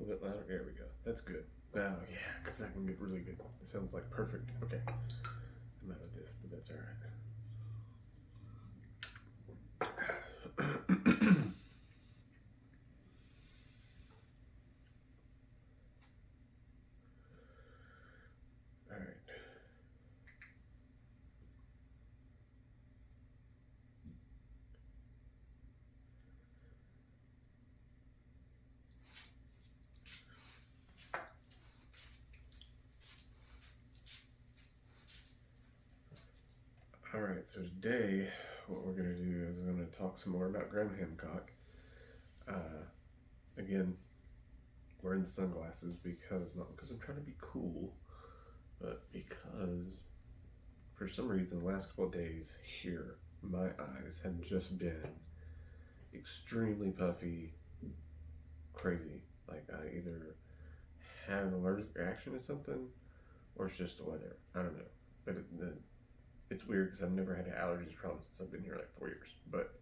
little bit louder. There we go. That's good. Oh, yeah, because I can get really good. It sounds like perfect. Okay. I'm out of this, but that's all right. All right. All right, so today what we're going to do is we're going to talk some more about Graham Hancock. Again, wearing sunglasses not because I'm trying to be cool, but because for some reason the last couple of days here, my eyes have just been extremely puffy, crazy. Like I either have an allergic reaction to something or it's just the weather. I don't know. But it's weird because I've never had an allergies problem since I've been here like 4 years. But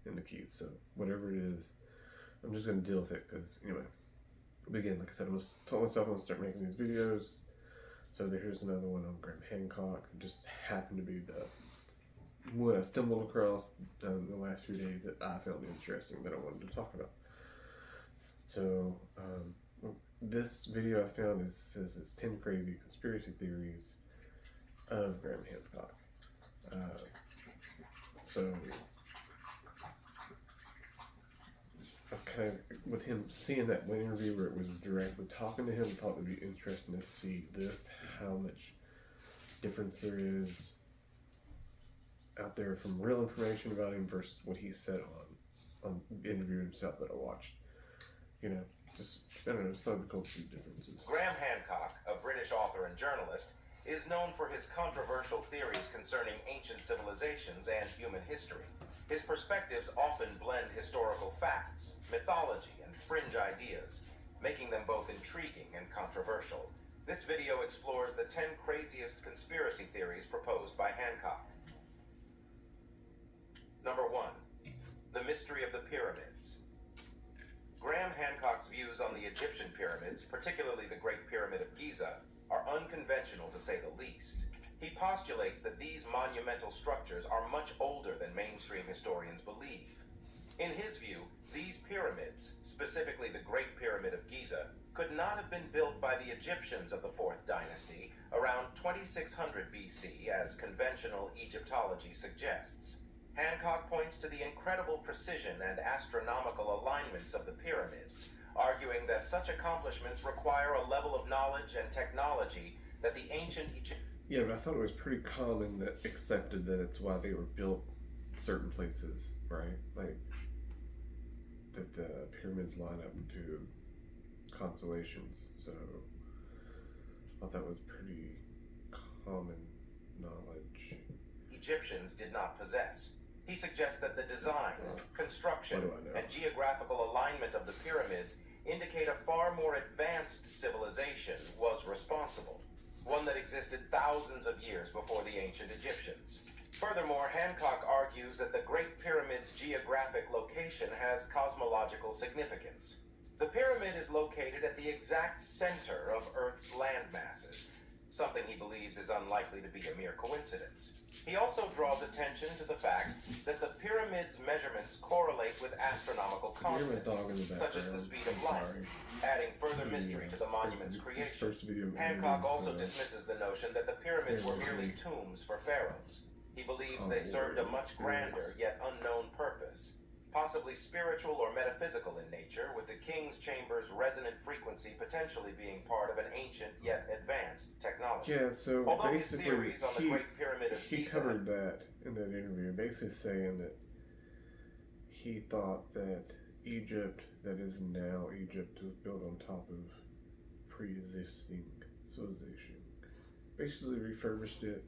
in the Keys, so whatever it is, I'm just going to deal with it because, anyway. But again, like I said, I told myself I'm going to start making these videos. So here's another one on Graham Hancock. It just happened to be the one I stumbled across in the last few days that I found interesting that I wanted to talk about. So this video I found says it's 10 crazy conspiracy theories of Graham Hancock. So kind of with him seeing that one interview where it was directly talking to him, I thought it would be interesting to see how much difference there is out there from real information about him versus what he said on the interview himself that I watched. You know, just I don't know, just thought it'd be cool to see differences. Graham Hancock, a British author and journalist, is known for his controversial theories concerning ancient civilizations and human history. His perspectives often blend historical facts, mythology, and fringe ideas, making them both intriguing and controversial. This video explores the 10 craziest conspiracy theories proposed by Hancock. Number 1. The mystery of the pyramids. Graham Hancock's views on the Egyptian pyramids, particularly the Great Pyramid of Giza, are unconventional to say the least. He postulates that these monumental structures are much older than mainstream historians believe. In his view, these pyramids, specifically the Great Pyramid of Giza, could not have been built by the Egyptians of the 4th dynasty around 2600 BC, as conventional Egyptology suggests. Hancock points to the incredible precision and astronomical alignments of the pyramids, arguing that such accomplishments require a level of knowledge and technology that the ancient Egyptians... Yeah, but I thought it was pretty common that accepted that it's why they were built certain places, right? Like, that the pyramids line up to constellations, so I thought that was pretty common knowledge. Egyptians did not possess. He suggests that the design, construction, and geographical alignment of the pyramids indicate a far more advanced civilization was responsible, one that existed thousands of years before the ancient Egyptians. Furthermore, Hancock argues that the Great Pyramid's geographic location has cosmological significance. The pyramid is located at the exact center of Earth's land masses, something he believes is unlikely to be a mere coincidence. He also draws attention to the fact that the pyramid's measurements correlate with astronomical constants, such as the speed of light, adding further mystery to the monument's creation. Hancock also dismisses the notion that the pyramids were merely tombs for pharaohs. He believes they served a much grander yet unknown purpose, possibly spiritual or metaphysical in nature, with the king's chamber's resonant frequency potentially being part of an ancient yet advanced technology. Yeah, so although his theories on the Great Pyramid of Giza... He covered that in that interview, basically saying that he thought that Egypt, that is now Egypt, was built on top of pre-existing civilization. Basically refurbished it,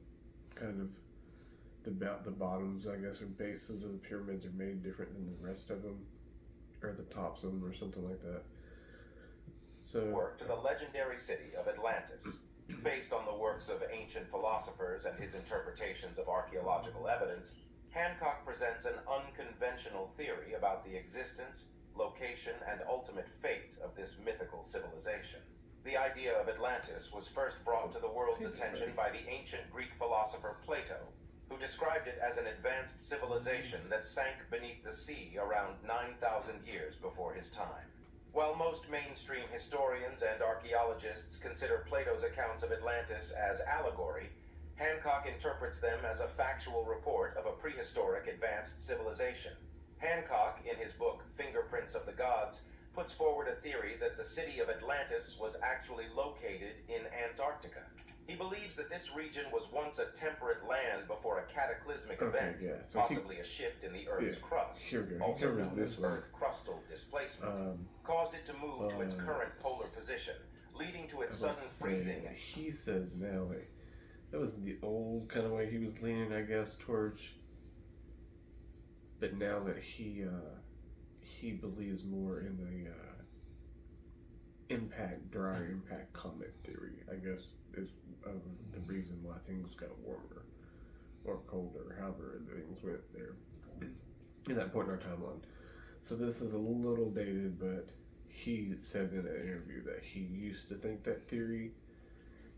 kind of the bottoms, I guess, or bases of the pyramids are made different than the rest of them, or the tops of them, or something like that. So, work to the legendary city of Atlantis. Based on the works of ancient philosophers and his interpretations of archaeological evidence, Hancock presents an unconventional theory about the existence location, and ultimate fate of this mythical civilization. The idea of Atlantis was first brought to the world's attention by the ancient Greek philosopher Plato, who described it as an advanced civilization that sank beneath the sea around 9,000 years before his time. While most mainstream historians and archaeologists consider Plato's accounts of Atlantis as allegory, Hancock interprets them as a factual report of a prehistoric advanced civilization. Hancock, in his book Fingerprints of the Gods, puts forward a theory that the city of Atlantis was actually located in Antarctica. He believes that this region was once a temperate land before a cataclysmic event, possibly a shift in the Earth's crust, also known as Earth crustal displacement, caused it to move to its current polar position, leading to its sudden freezing. He says now that was the old kind of way he was leaning, I guess, towards. But now that he believes more in the dry impact comet theory, I guess, is the reason why things got warmer or colder, however things went there in that point in our timeline. So this is a little dated, but he said in an interview that he used to think that theory,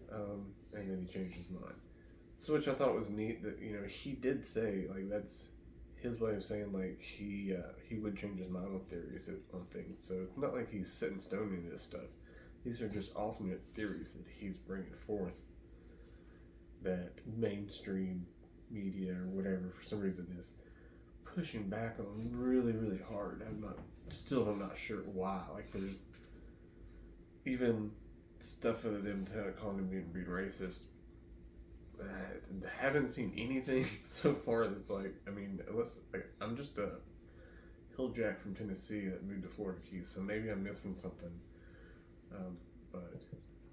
and then he changed his mind. So which I thought was neat that, you know, he did say, like, that's his way of saying, like, he would change his mind on theories on things. So it's not like he's set in stone in this stuff. These are just alternate theories that he's bringing forth that mainstream media or whatever, for some reason, is pushing back on really, really hard. I'm not sure why. Like, there's even stuff of them calling him being racist. I haven't seen anything so far that's like, I mean, unless, like, I'm just a hill jack from Tennessee that moved to Florida Keys, so maybe I'm missing something. But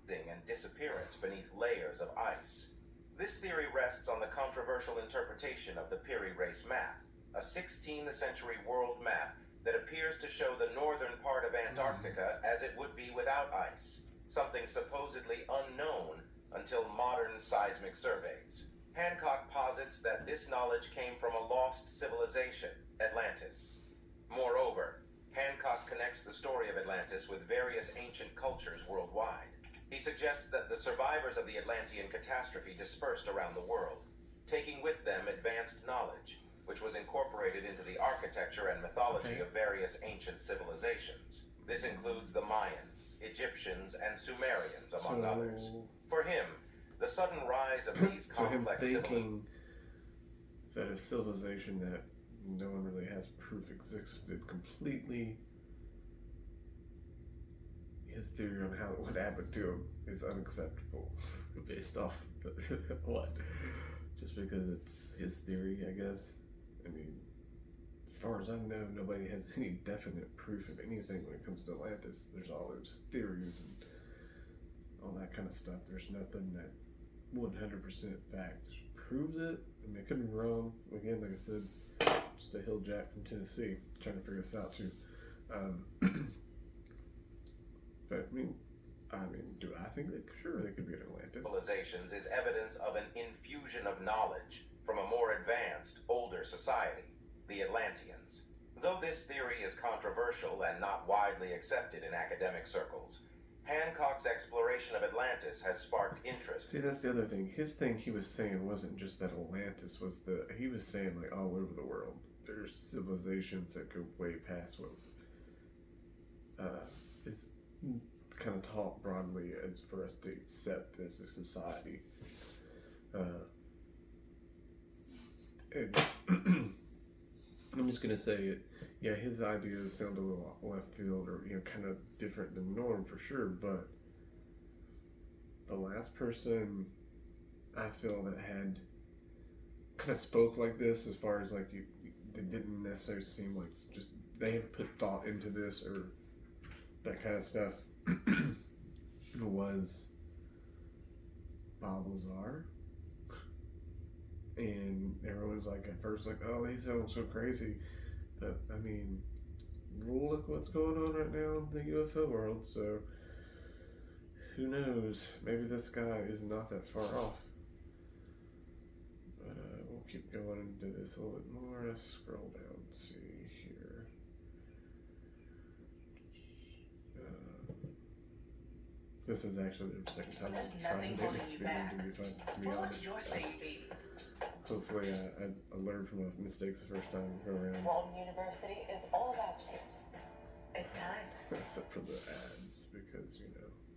and disappearance beneath layers of ice. This theory rests on the controversial interpretation of the Piri Reis map, a 16th century world map that appears to show the northern part of Antarctica as it would be without ice, something supposedly unknown until modern seismic surveys. Hancock posits that this knowledge came from a lost civilization, Atlantis. Moreover, Hancock connects the story of Atlantis with various ancient cultures worldwide. He suggests that the survivors of the Atlantean catastrophe dispersed around the world, taking with them advanced knowledge, which was incorporated into the architecture and mythology of various ancient civilizations. This includes the Mayans, Egyptians, and Sumerians, among others. For him, the sudden rise of these complex civilizations, that a civilization that no one really has proof existed completely, his theory on what happened to him is unacceptable based off what? Just because it's his theory, I guess. I mean, as far as I know, nobody has any definite proof of anything when it comes to Atlantis. There's all those theories and all that kind of stuff. There's nothing that 100% fact proves it. I mean, I could be wrong. Again, like I said, just a hill jack from Tennessee trying to figure this out too. But I mean, do I think that sure they could be in Atlantis? Civilizations is evidence of an infusion of knowledge from a more advanced, older society, the Atlanteans. Though this theory is controversial and not widely accepted in academic circles, Hancock's exploration of Atlantis has sparked interest. See, that's the other thing. His thing he was saying wasn't just that Atlantis was he was saying, like, all over the world. There's civilizations that go way past what is kind of taught broadly as for us to accept as a society. And I'm just gonna say it. Yeah, his ideas sound a little left field, or kind of different than norm for sure. But the last person I feel that had kind of spoke like this, as far as like they didn't necessarily seem like just they had put thought into this or that kind of stuff, was Bob Lazar. And everyone's like, at first, like, oh, he sounds so crazy. But, I mean, look what's going on right now in the UFO world, so who knows? Maybe this guy is not that far off. But we'll keep going into this a little bit more. Let's scroll down and see here. This is actually the second time There's I'm trying nothing to make holding this you video, back. to be What would honest. your thing be? Hopefully I learned from my mistakes the first time go around. Walton University is all about change. It's time. Except for the ads, because,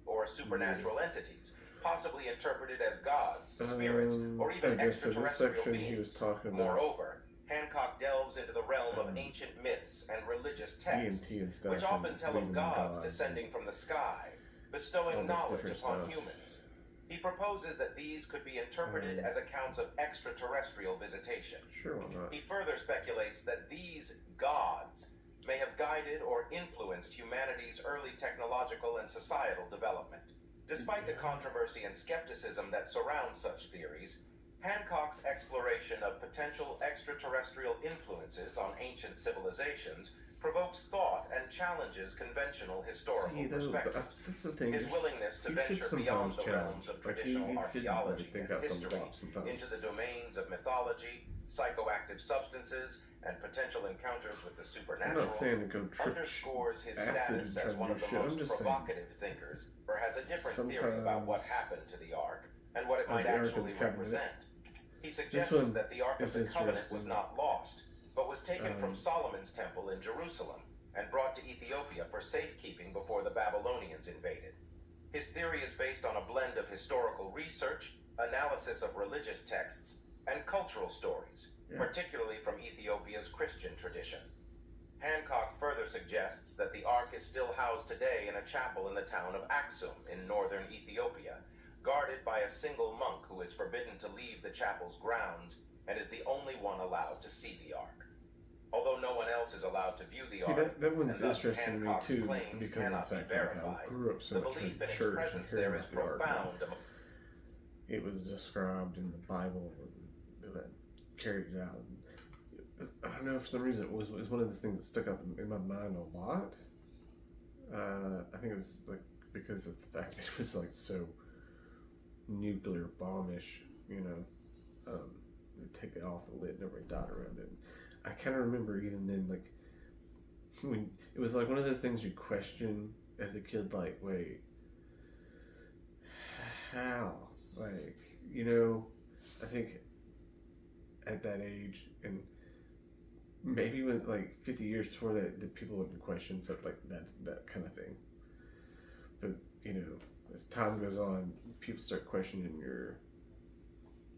Or supernatural entities, possibly interpreted as gods, spirits, or even extraterrestrial beings. Moreover, Hancock delves into the realm of ancient myths and religious texts, which often tell of gods descending from the sky, bestowing knowledge upon humans. He proposes that these could be interpreted as accounts of extraterrestrial visitation. Sure, why not? He further speculates that these gods may have guided or influenced humanity's early technological and societal development. Despite the controversy and skepticism that surround such theories, Hancock's exploration of potential extraterrestrial influences on ancient civilizations provokes thought and challenges conventional historical perspectives. That's the thing. His willingness to venture beyond the realms of traditional archaeology and history into the domains of mythology, psychoactive substances, and potential encounters with the supernatural underscores his status as one of the most provocative thinkers, or has a different theory about what happened to the Ark and what it might actually represent. He suggests that the Ark of the Covenant was not lost, but was taken from Solomon's temple in Jerusalem and brought to Ethiopia for safekeeping before the Babylonians invaded. His theory is based on a blend of historical research, analysis of religious texts, and cultural stories, particularly from Ethiopia's Christian tradition. Hancock further suggests that the Ark is still housed today in a chapel in the town of Aksum in northern Ethiopia, guarded by a single monk who is forbidden to leave the chapel's grounds and is the only one allowed to see the Ark. Although no one else is allowed to view the Ark, that one's and thus interesting Hancock's to me too, claims because cannot of the be fact verified. I grew up so The much belief in in its church presence and there hearing is about the Ark. profound. It was described in the Bible that carried it out. I don't know, for some reason it was one of the things that stuck out in my mind a lot. I think it was like because of the fact that it was like so nuclear bombish, they take it off the lid and everybody died around it. I kind of remember even then, like, when it was like one of those things you question as a kid, like, wait, how? Like, I think at that age, and maybe when like 50 years before that, the people wouldn't question stuff like that kind of thing. But as time goes on, people start questioning your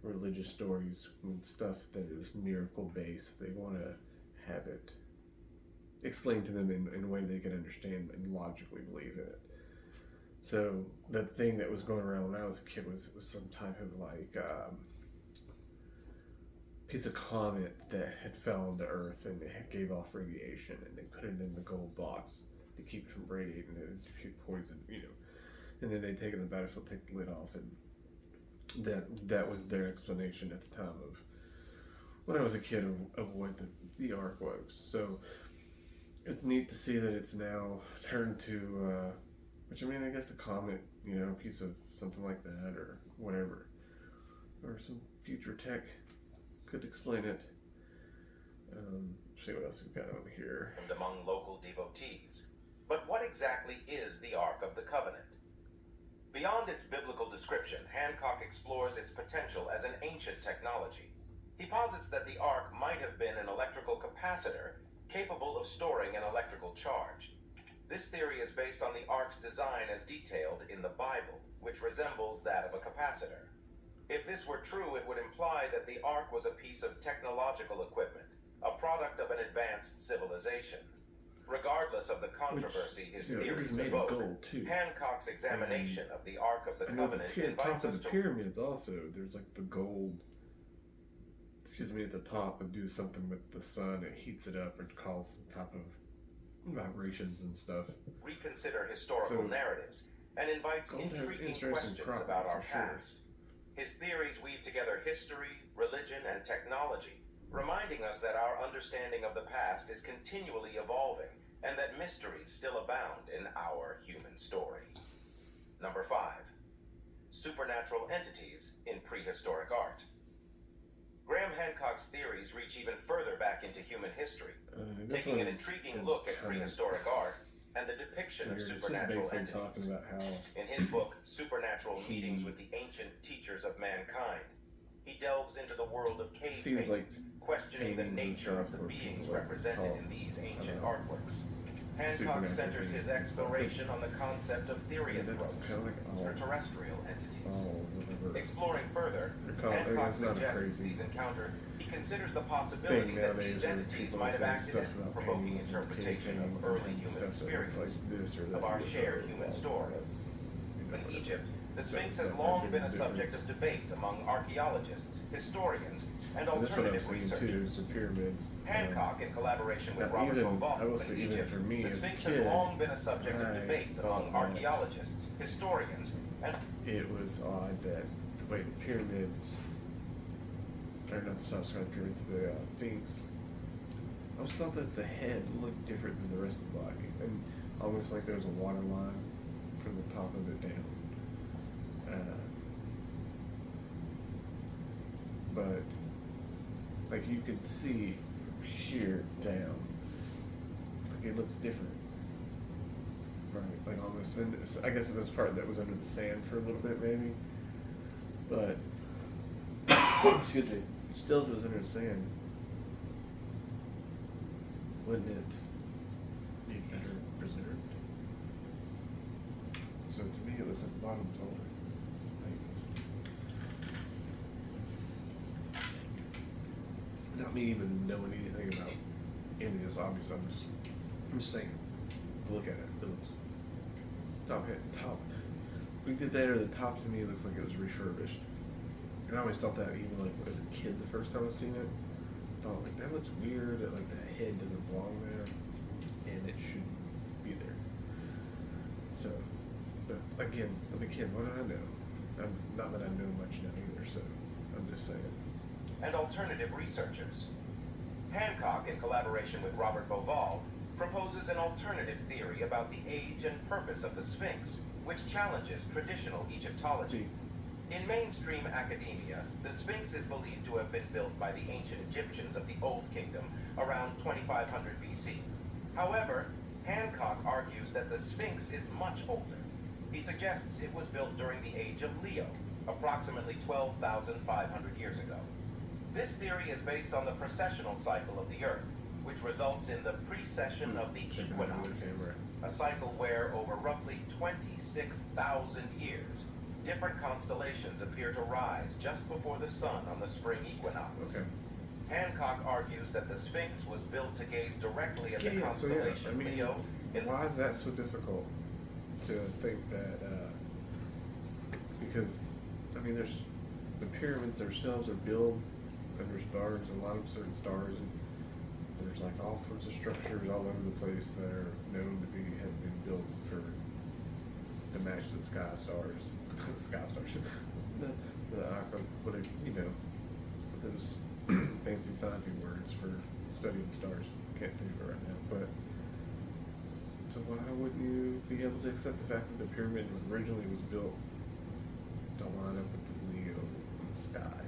religious stories and stuff that is miracle based. They want to have it explained to them in a way they can understand and logically believe in it. So the thing that was going around when I was a kid was some type of like piece of comet that had fell on the Earth and it gave off radiation, and they put it in the gold box to keep it from radiating and to poison, and then they take it in the battlefield, take the lid off, and that was their explanation at the time of when I was a kid of what the Ark was. So it's neat to see that it's now turned to, which I guess a comet, a piece of something like that or whatever, or some future tech could explain it. See what else we've got on here. And among local devotees. But what exactly is the Ark of the Covenant? Beyond its biblical description, Hancock explores its potential as an ancient technology. He posits that the Ark might have been an electrical capacitor capable of storing an electrical charge. This theory is based on the Ark's design as detailed in the Bible, which resembles that of a capacitor. If this were true, it would imply that the Ark was a piece of technological equipment, a product of an advanced civilization. Regardless of the controversy his theories evoke, Hancock's examination of the Ark of the Covenant invites us to... the pyramids also, there's like the gold, at the top, and do something with the sun, it heats it up and causes some type of vibrations and stuff. Reconsider historical narratives and invites intriguing questions about our past. His theories weave together history, religion, and technology, reminding us that our understanding of the past is continually evolving and that mysteries still abound in our human story. Number 5. Supernatural entities in prehistoric art. Graham Hancock's theories reach even further back into human history. Taking an intriguing look at prehistoric art, and the depiction of We're just supernatural basically talking entities. about how In his book, Supernatural Meetings with the Ancient Teachers of Mankind, he delves into the world of cave seems like paintings, questioning the paintings and nature of stuff the where beings people represented talk in these ancient about artworks. Hancock supernatural centers his beings and stuff. exploration on the concept of Yeah, that's therianthropes, kind of like extraterrestrial entities. whatever. Exploring further, They're called- Hancock it's not a suggests crazy these encountered. He considers the possibility thing that nowadays these where entities people might have say acted stuff in about provoking paintings and interpretation paintings of early and human stuff that looks experiences like this or that of our UFO shared human or story. that's, you know, In whatever. Egypt, the Sphinx That- has that long made been a the subject difference. of debate among archaeologists, historians, and And that's what I've alternative seen too, researchers. is the pyramids. Hancock, in collaboration with now Robert even, I Bauval will say, in even Egypt, for me the as a Sphinx has kid, long been a subject of I debate thought among that archaeologists, historians, and it was odd that the way the pyramids, or not the subsequent pyramids, the Sphinx, I always thought that the head looked different than the rest of the body, and almost like there was a water line from the top of it down. But like you could see from here down, like it looks different, right? Like almost, and I guess it was part that was under the sand for a little bit, maybe. But excuse me, still, if it was under the sand, wouldn't it be better preserved? So to me, it was at the bottom taller. Not me even knowing anything about any of this, obviously, I'm just saying, look at it, it looks top. We did that, or the top to me looks like it was refurbished. And I always thought that, even like as a kid, the first time I seen it, I thought like that looks weird, that like the head doesn't belong there, and it should be there. So, but again, I'm a kid, what do I know? Not that I know much now either, so I'm just saying. and alternative researchers. Hancock, in collaboration with Robert Bauval, proposes an alternative theory about the age and purpose of the Sphinx, which challenges traditional Egyptology. In mainstream academia, the Sphinx is believed to have been built by the ancient Egyptians of the Old Kingdom around 2500 BC. However, Hancock argues that the Sphinx is much older. He suggests it was built during the age of Leo, approximately 12,500 years ago. This theory is based on the precessional cycle of the Earth, which results in the precession of the equinoxes, a cycle where, over roughly 26,000 years, different constellations appear to rise just before the sun on the spring equinox. Okay. Hancock argues that the Sphinx was built to gaze directly at the Yeah, so yeah, constellation I mean, Leo. why is that so difficult to think that? Because I mean, there's the pyramids themselves are built under stars, and a lot of certain stars, and there's like all sorts of structures all over the place that are known to be have been built for to match the sky stars, whatever, you know, those fancy scientific words for studying stars. Can't think of it right now, but so why wouldn't you be able to accept the fact that the pyramid originally was built to line up with the Leo in the sky?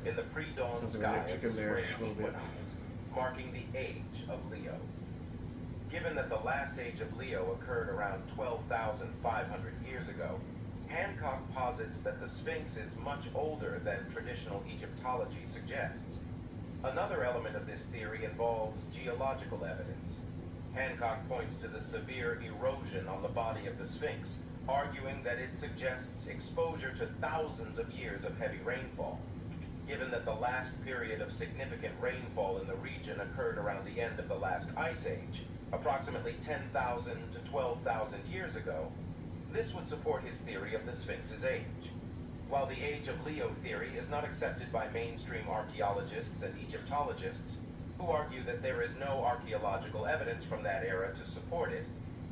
In the pre-dawn Something sky of the electric in there, spring a little bit. equinox, marking the age of Leo. Given that the last age of Leo occurred around 12,500 years ago, Hancock posits that the Sphinx is much older than traditional Egyptology suggests. Another element of this theory involves geological evidence. Hancock points to the severe erosion on the body of the Sphinx, arguing that it suggests exposure to thousands of years of heavy rainfall. Given that the last period of significant rainfall in the region occurred around the end of the last ice age, approximately 10,000 to 12,000 years ago, this would support his theory of the Sphinx's age. While the age of Leo theory is not accepted by mainstream archaeologists and Egyptologists, who argue that there is no archaeological evidence from that era to support it,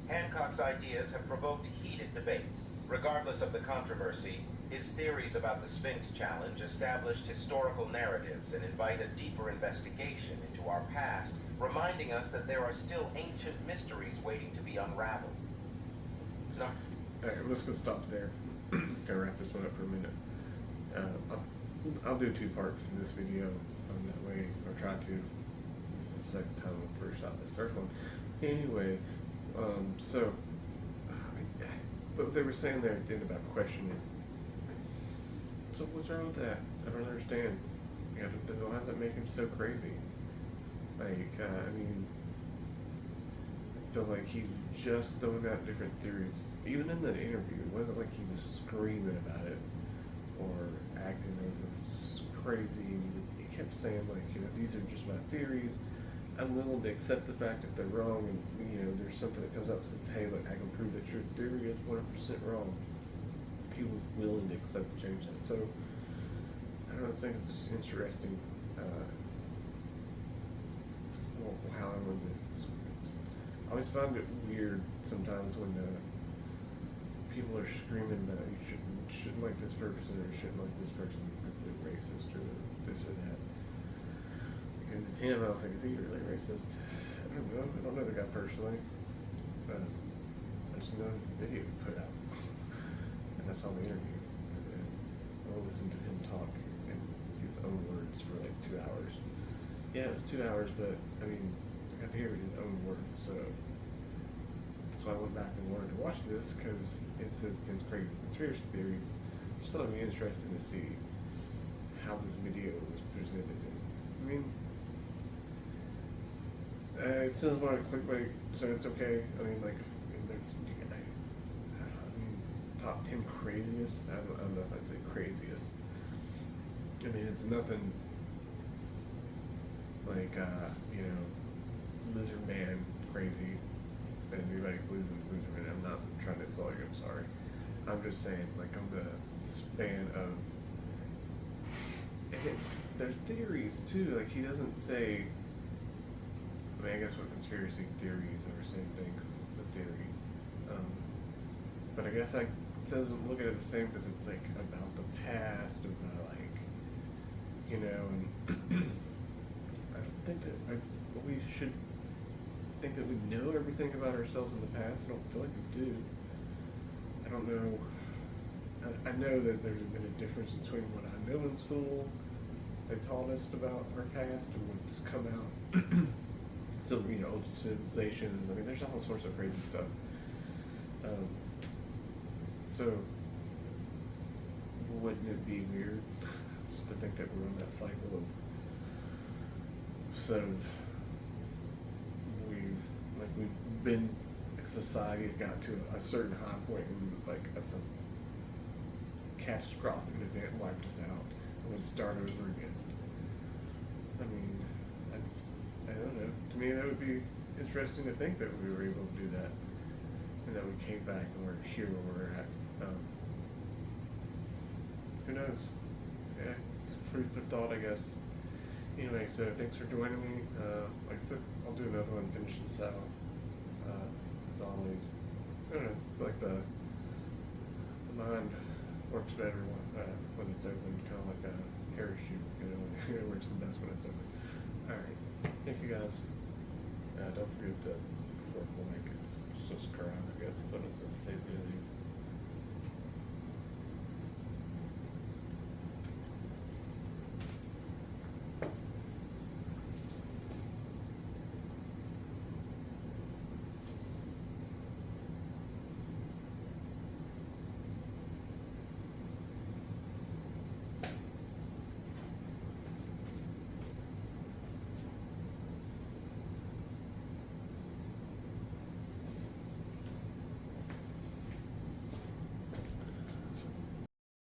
Hancock's ideas have provoked heated debate. Regardless of the controversy, his theories about the Sphinx challenge established historical narratives and invite a deeper investigation into our past, reminding us that there are still ancient mysteries waiting to be unraveled. No. All right, let's go stop there. Gonna wrap this one up for a minute. I'll do 2 parts in this video. That way, or try to. This is the second time I've first shot this first one. Anyway, so, but they were saying there at the end about questioning. So what's wrong with that? I don't understand. You know, why does that make him so crazy? Like, I mean, I feel like he's just throwing out different theories. Even in that interview, it wasn't like he was screaming about it or acting as if it's crazy. He kept saying, like, you know, these are just my theories. I'm willing to accept the fact if they're wrong, and you know, there's something that comes out and says, hey, look, I can prove that your theory is 100% wrong. He was willing to accept and change that. So, I don't know, I think it's just interesting. Well, how I learned this. I always find it weird sometimes when people are screaming that you shouldn't like this person or you shouldn't like this person because they're racist or this or that. And to him, I was like, is he really racist? I don't know. I don't know the guy personally. I just know the video he put out. And I saw the interview. And I listened to him talk in his own words for like 2 hours. Yeah, it was 2 hours, but I mean, I got to hear his own words. So that's why I went back and wanted to watch this because it says 10 crazy conspiracy theories. Just thought it'd be interesting to see how this video was presented. I mean, it says about clickbait, so it's okay. I mean, like, top 10 craziest. I don't know if I'd say craziest. I mean, it's nothing like, you know, Lizard Man crazy. And anybody believes in Lizard Man. I'm not trying to insult you. I'm sorry. I'm just saying, like, on the span of, and there's theories too. Like, he doesn't say. I mean, I guess what conspiracy theories are the same thing. It's a theory. But I guess I doesn't look at it the same because it's like about the past, about like, you know, and I don't think that we should think that we know everything about ourselves in the past. I don't feel like we do. I don't know. I know that there's been a difference between what I know in school, they taught us about our past, and what's come out. So, you know, civilizations. I mean, there's all sorts of crazy stuff. So, wouldn't it be weird just to think that we're in that cycle of sort of we've been, society got to a certain high point and like some catastrophic event wiped us out and we'd start over again. I mean, I don't know. To me, that would be interesting to think that we were able to do that and that we came back and we're here where we're at. Who knows? Yeah, it's food for thought, I guess. Anyway, so thanks for joining me. Like I said, I'll do another one, finish this out. As always, I don't know, like the mind works better when it's open, kind of like a parachute, you know, it works the best when it's open. Alright, thank you guys. Don't forget to click the like, subscribe, I guess, but it's the same these.